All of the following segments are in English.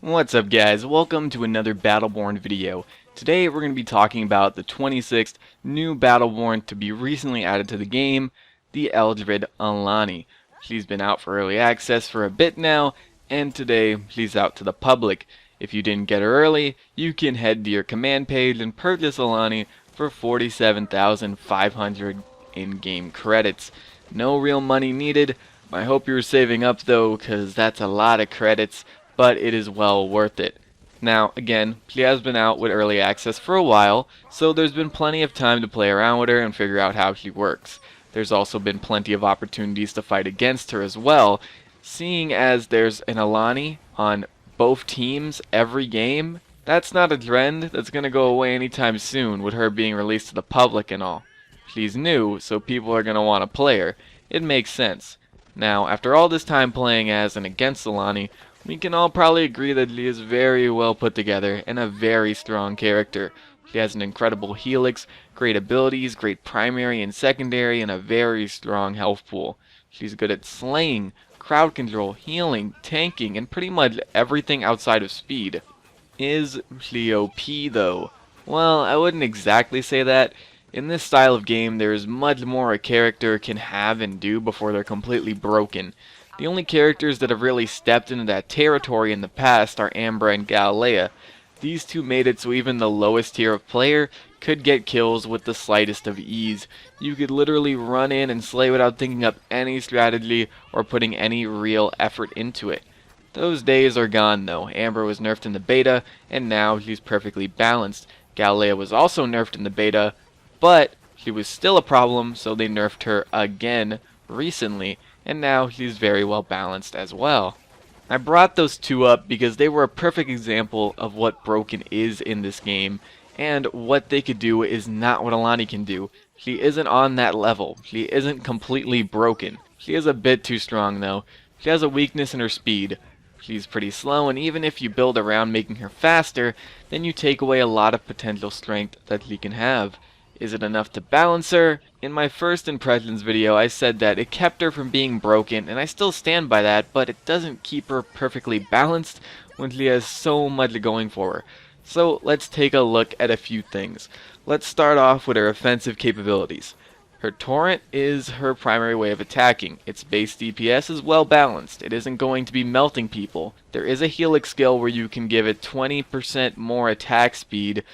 What's up guys, welcome to another Battleborn video. Today we're going to be talking about the 26th new Battleborn to be recently added to the game, the Eldred Alani. She's been out for early access for a bit now, and today she's out to the public. If you didn't get her early, you can head to your command page and purchase Alani for 47,500 in-game credits. No real money needed. I hope you're saving up though, cause that's a lot of credits, but it is well worth it. Now, again, she has been out with early access for a while, so there's been plenty of time to play around with her and figure out how she works. There's also been plenty of opportunities to fight against her as well, seeing as there's an Alani on both teams every game. That's not a trend that's going to go away anytime soon with her being released to the public and all. She's new, so people are going to want to play her. It makes sense. Now, after all this time playing as and against Alani, we can all probably agree that she is very well put together and a very strong character. She has an incredible helix, great abilities, great primary and secondary, and a very strong health pool. She's good at slaying, crowd control, healing, tanking, and pretty much everything outside of speed. Is she OP though? Well, I wouldn't exactly say that. In this style of game, there is much more a character can have and do before they're completely broken. The only characters that have really stepped into that territory in the past are Ambra and Galilea. These two made it so even the lowest tier of player could get kills with the slightest of ease. You could literally run in and slay without thinking up any strategy or putting any real effort into it. Those days are gone though. Ambra was nerfed in the beta, and now she's perfectly balanced. Galilea was also nerfed in the beta, but she was still a problem, so they nerfed her again recently, and now she's very well balanced as well. I brought those two up because they were a perfect example of what broken is in this game, and what they could do is not what Alani can do. She isn't on that level. She isn't completely broken. She is a bit too strong though. She has a weakness in her speed. She's pretty slow, and even if you build around making her faster, then you take away a lot of potential strength that she can have. Is it enough to balance her? In my first impressions video, I said that it kept her from being broken, and I still stand by that, but it doesn't keep her perfectly balanced when she has so much going for her. So let's take a look at a few things. Let's start off with her offensive capabilities. Her torrent is her primary way of attacking. Its base DPS is well balanced. It isn't going to be melting people. There is a helix skill where you can give it 20% more attack speed,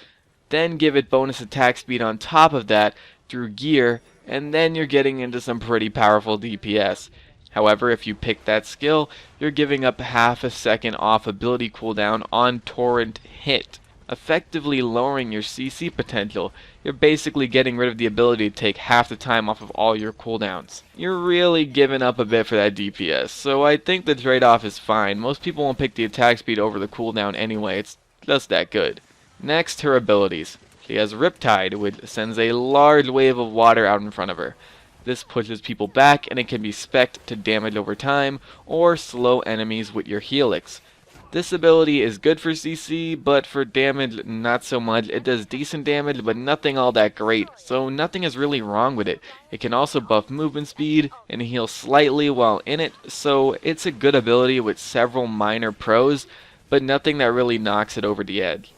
then give it bonus attack speed on top of that through gear, and then you're getting into some pretty powerful DPS. However, if you pick that skill, you're giving up half a second off ability cooldown on torrent hit, effectively lowering your CC potential. You're basically getting rid of the ability to take half the time off of all your cooldowns. You're really giving up a bit for that DPS, so I think the trade-off is fine. Most people won't pick the attack speed over the cooldown anyway, it's just that good. Next, her abilities. She has Riptide, which sends a large wave of water out in front of her. This pushes people back, and it can be spec'd to damage over time, or slow enemies with your helix. This ability is good for CC, but for damage, not so much. It does decent damage, but nothing all that great, so nothing is really wrong with it. It can also buff movement speed, and heal slightly while in it, so it's a good ability with several minor pros, but nothing that really knocks it over the edge.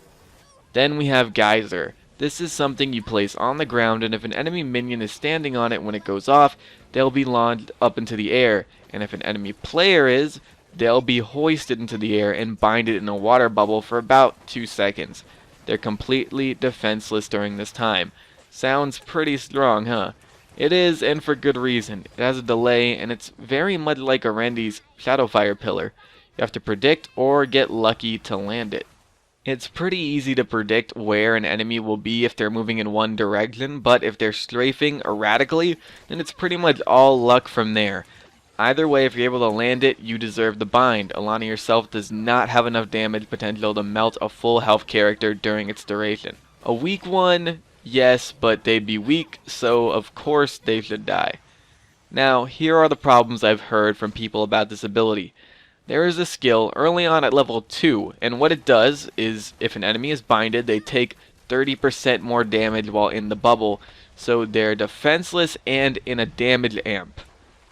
Then we have Geyser. This is something you place on the ground, and if an enemy minion is standing on it when it goes off, they'll be launched up into the air, and if an enemy player is, they'll be hoisted into the air and binded in a water bubble for about 2 seconds. They're completely defenseless during this time. Sounds pretty strong, huh? It is, and for good reason. It has a delay, and it's very much like Arendi's Shadowfire Pillar. You have to predict or get lucky to land it. It's pretty easy to predict where an enemy will be if they're moving in one direction, but if they're strafing erratically, then it's pretty much all luck from there. Either way, if you're able to land it, you deserve the bind. Alani herself does not have enough damage potential to melt a full health character during its duration. A weak one, yes, but they'd be weak, so of course they should die. Now, here are the problems I've heard from people about this ability. There is a skill early on at level 2, and what it does is if an enemy is binded, they take 30% more damage while in the bubble, so they're defenseless and in a damage amp.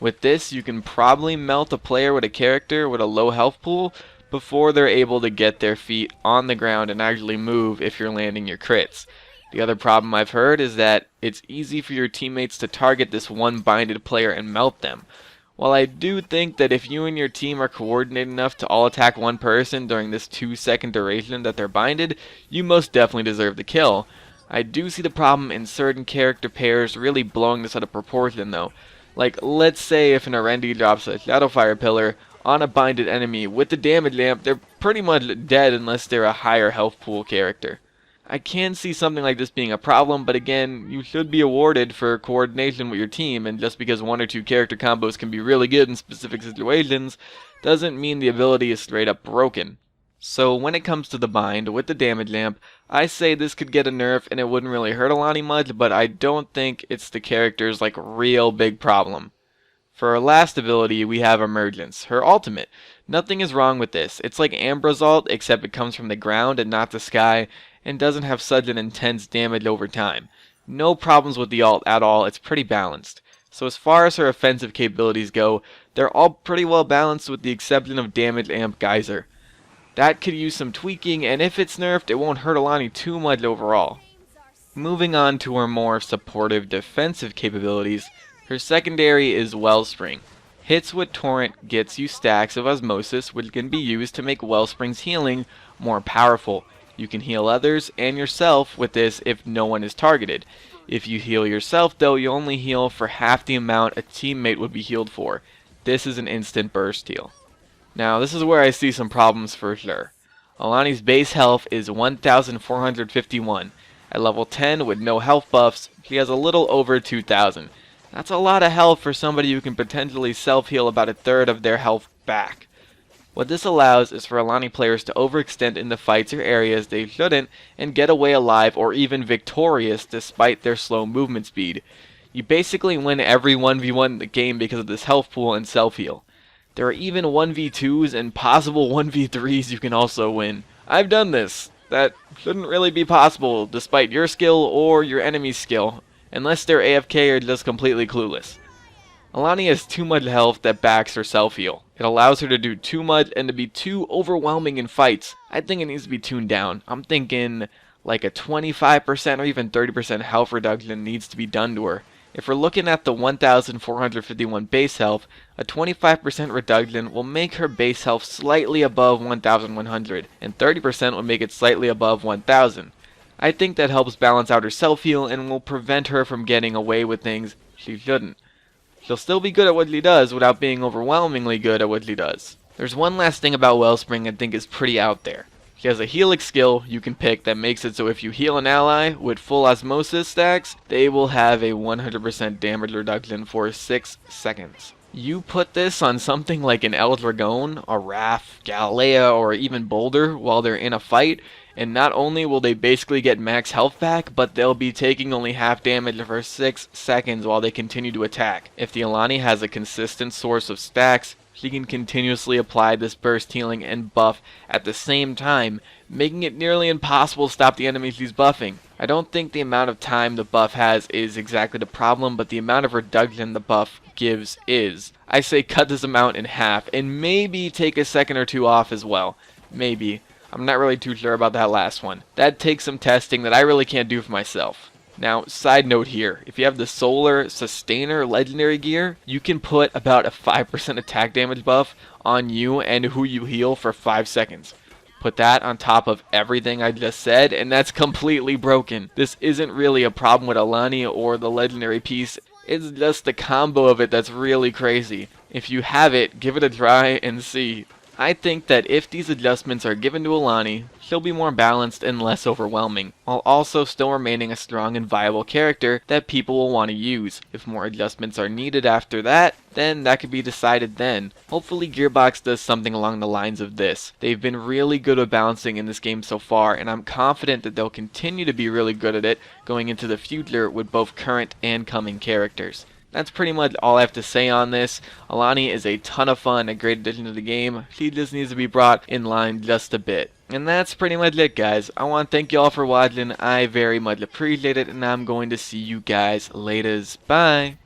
With this, you can probably melt a player with a character with a low health pool, before they're able to get their feet on the ground and actually move if you're landing your crits. The other problem I've heard is that it's easy for your teammates to target this one binded player and melt them. While I do think that if you and your team are coordinated enough to all attack one person during this 2-second duration that they're binded, you most definitely deserve the kill. I do see the problem in certain character pairs really blowing this out of proportion though. Like, let's say if an Arendi drops a Shadowfire Pillar on a binded enemy with the damage lamp, they're pretty much dead unless they're a higher health pool character. I can see something like this being a problem, but again, you should be awarded for coordination with your team, and just because 1 or 2 character combos can be really good in specific situations, doesn't mean the ability is straight up broken. So when it comes to the bind with the damage lamp, I say this could get a nerf and it wouldn't really hurt Alani much, but I don't think it's the character's like real big problem. For her last ability, we have Emergence, her ultimate. Nothing is wrong with this. It's like Ambra's ult, except it comes from the ground and not the sky, and doesn't have such an intense damage over time. No problems with the ult at all, it's pretty balanced. So as far as her offensive capabilities go, they're all pretty well balanced with the exception of damage amp Geyser. That could use some tweaking, and if it's nerfed, it won't hurt Alani too much overall. Moving on to her more supportive defensive capabilities, her secondary is Wellspring. Hits with Torrent gets you stacks of Osmosis, which can be used to make Wellspring's healing more powerful. You can heal others and yourself with this if no one is targeted. If you heal yourself though, you only heal for half the amount a teammate would be healed for. This is an instant burst heal. Now this is where I see some problems for sure. Alani's base health is 1451. At level 10 with no health buffs, she has a little over 2000. That's a lot of health for somebody who can potentially self-heal about a third of their health back. What this allows is for Alani players to overextend into fights or areas they shouldn't and get away alive or even victorious despite their slow movement speed. You basically win every 1v1 in the game because of this health pool and self-heal. There are even 1v2s and possible 1v3s you can also win. I've done this. That shouldn't really be possible despite your skill or your enemy's skill, unless they're AFK or just completely clueless. Alani has too much health that backs her self-heal. It allows her to do too much and to be too overwhelming in fights. I think it needs to be tuned down. I'm thinking like a 25% or even 30% health reduction needs to be done to her. If we're looking at the 1451 base health, a 25% reduction will make her base health slightly above 1100, and 30% will make it slightly above 1000. I think that helps balance out her self-heal and will prevent her from getting away with things she shouldn't. She'll still be good at what she does without being overwhelmingly good at what she does. There's one last thing about Wellspring I think is pretty out there. She has a Helix skill you can pick that makes it so if you heal an ally with full Osmosis stacks, they will have a 100% damage reduction for 6 seconds. You put this on something like an Eldragon, a Wrath, Galilea, or even Boulder while they're in a fight, and not only will they basically get max health back, but they'll be taking only half damage for 6 seconds while they continue to attack. If the Alani has a consistent source of stacks, she can continuously apply this burst healing and buff at the same time, making it nearly impossible to stop the enemies she's buffing. I don't think the amount of time the buff has is exactly the problem, but the amount of reduction the buff gives is. I say cut this amount in half, and maybe take a second or two off as well. Maybe. I'm not really too sure about that last one. That takes some testing that I really can't do for myself. Now, side note here, if you have the Solar Sustainer Legendary gear, you can put about a 5% attack damage buff on you and who you heal for 5 seconds. Put that on top of everything I just said, and that's completely broken. This isn't really a problem with Alani or the Legendary piece, it's just the combo of it that's really crazy. If you have it, give it a try and see. I think that if these adjustments are given to Alani, she'll be more balanced and less overwhelming, while also still remaining a strong and viable character that people will want to use. If more adjustments are needed after that, then that could be decided then. Hopefully Gearbox does something along the lines of this. They've been really good at balancing in this game so far, and I'm confident that they'll continue to be really good at it going into the future with both current and coming characters. That's pretty much all I have to say on this. Alani is a ton of fun, a great addition to the game. She just needs to be brought in line just a bit. And that's pretty much it, guys. I want to thank you all for watching. I very much appreciate it, and I'm going to see you guys later. Bye.